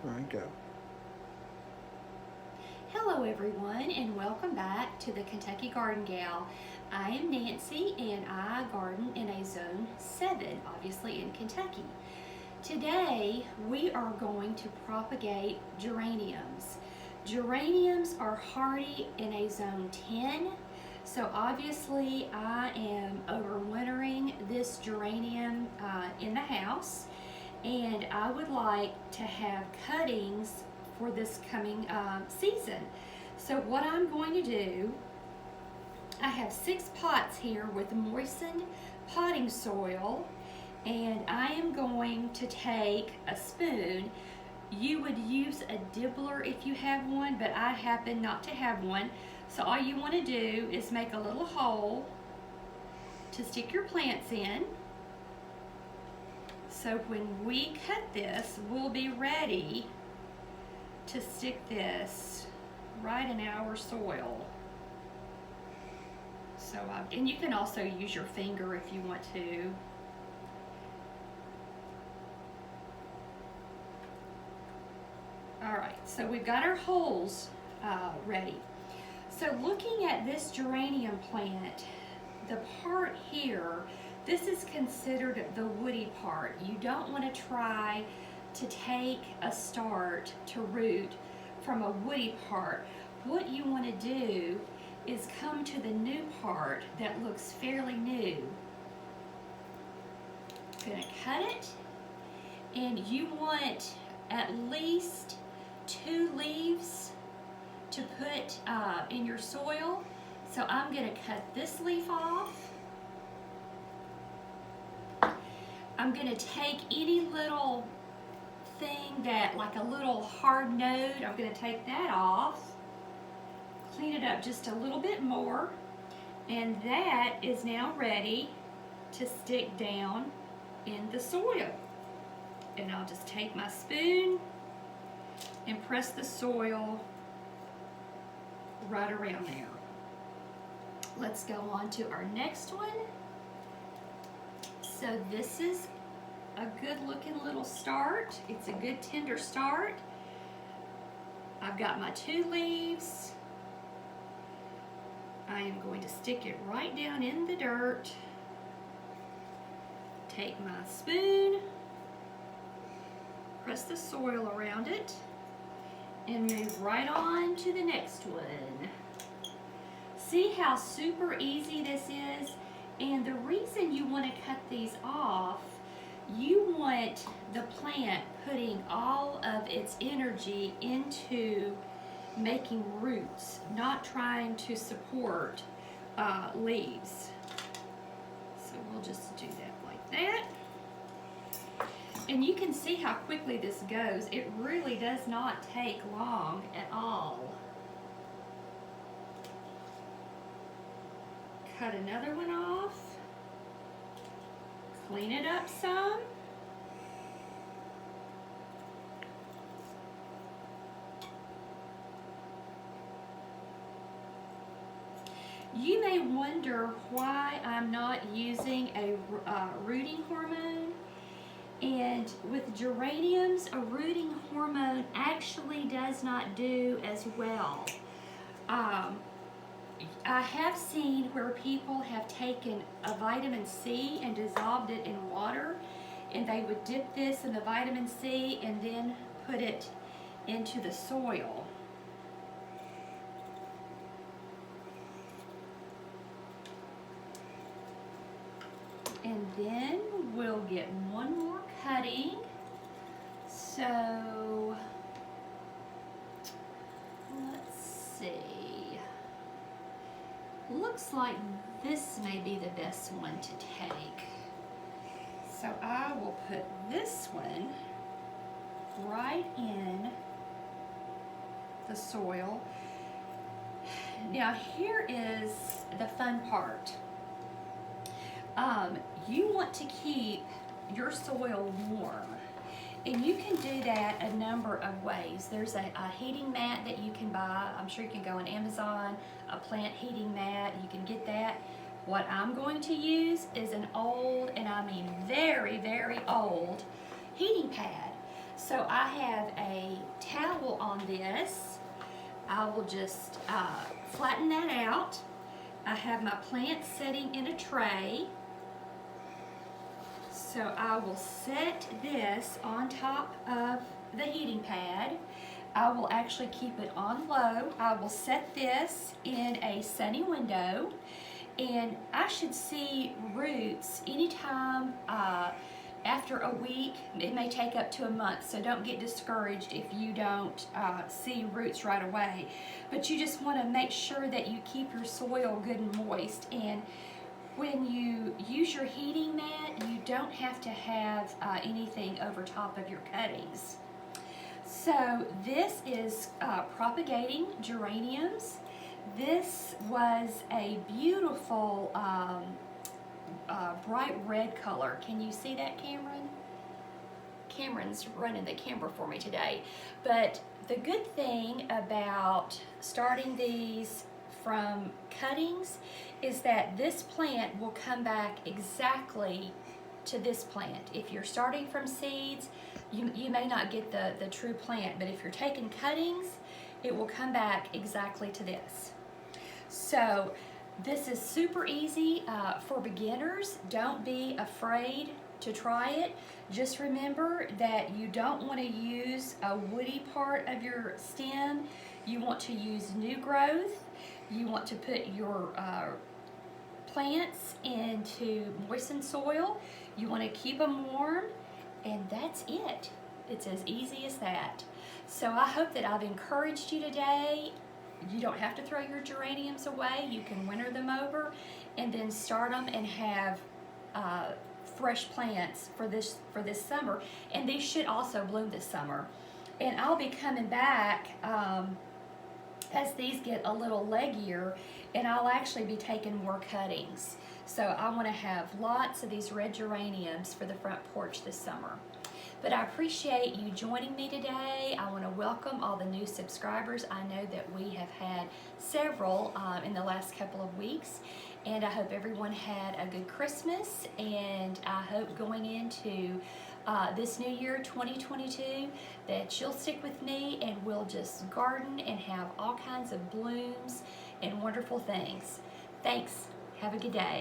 All right, go. Hello everyone and welcome back to the Kentucky Garden Gal. I am Nancy and I garden in a zone 7, obviously in Kentucky. Today we are going to propagate geraniums. Geraniums are hardy in a zone 10, so obviously I am overwintering this geranium in the house, and I would like to have cuttings for this coming season. So what I'm going to do, I have 6 pots here with moistened potting soil, and I am going to take a spoon. You would use a dibbler if you have one, but I happen not to have one. So all you want to do is make a little hole to stick your plants in. So when we cut this, we'll be ready to stick this right in our soil. So, and you can also use your finger if you want to. All right, so we've got our holes ready. So looking at this geranium plant, the part here, this is considered the woody part. You don't want to try to take a start to root from a woody part. What you want to do is come to the new part that looks fairly new. Gonna cut it, and you want at least 2 leaves to put in your soil. So I'm gonna cut this leaf off. I'm gonna take any little thing that, like a little hard node, I'm going to take that off, clean it up just a little bit more, and that is now ready to stick down in the soil. And I'll just take my spoon and press the soil right around there. Let's go on to our next one. So this is a good looking little start. It's a good tender start. I've got my 2 leaves. I am going to stick it right down in the dirt. Take my spoon, press the soil around it, and move right on to the next one. See how super easy this is? And the reason you want to cut these off, you want the plant putting all of its energy into making roots, not trying to support leaves. So we'll just do that like that. And you can see how quickly this goes. It really does not take long at all. Cut another one off. Clean it up some. You may wonder why I'm not using a rooting hormone. And with geraniums, a rooting hormone actually does not do as well. I have seen where people have taken a vitamin C and dissolved it in water, and they would dip this in the vitamin C and then put it into the soil. And then we'll get one more cutting. So let's see. Looks like this may be the best one to take. So I will put this one right in the soil. Now here is the fun part. You want to keep your soil warm, and you can do that a number of ways. There's a heating mat that you can buy. I'm sure you can go on Amazon, a plant heating mat, you can get that. What I'm going to use is an old, and I mean very, very old, heating pad. So I have a towel on this. I will just flatten that out. I have my plants sitting in a tray. So I will set this on top of the heating pad. I will actually keep it on low. I will set this in a sunny window, and I should see roots anytime after a week. It may take up to a month, so don't get discouraged if you don't see roots right away. But you just want to make sure that you keep your soil good and moist. And when you use your heating mat, you don't have to have anything over top of your cuttings. So this is propagating geraniums. This was a beautiful bright red color. Can you see that, Cameron? Cameron's running the camera for me today. But the good thing about starting these from cuttings is that this plant will come back exactly to this plant. If you're starting from seeds, you may not get the true plant, but if you're taking cuttings, it will come back exactly to this. So this is super easy for beginners. Don't be afraid to try it. Just remember that you don't want to use a woody part of your stem. You want to use new growth. You want to put your plants into moistened soil. You want to keep them warm, and that's it. It's as easy as that. So I hope that I've encouraged you today. You don't have to throw your geraniums away. You can winter them over and then start them and have fresh plants for this summer. And these should also bloom this summer. And I'll be coming back as these get a little leggier, and I'll actually be taking more cuttings. So I want to have lots of these red geraniums for the front porch this summer. But I appreciate you joining me today. I want to welcome all the new subscribers. I know that we have had several in the last couple of weeks, and I hope everyone had a good Christmas, and I hope going into this new year 2022 that you'll stick with me and we'll just garden and have all kinds of blooms and wonderful things. Thanks. Have a good day.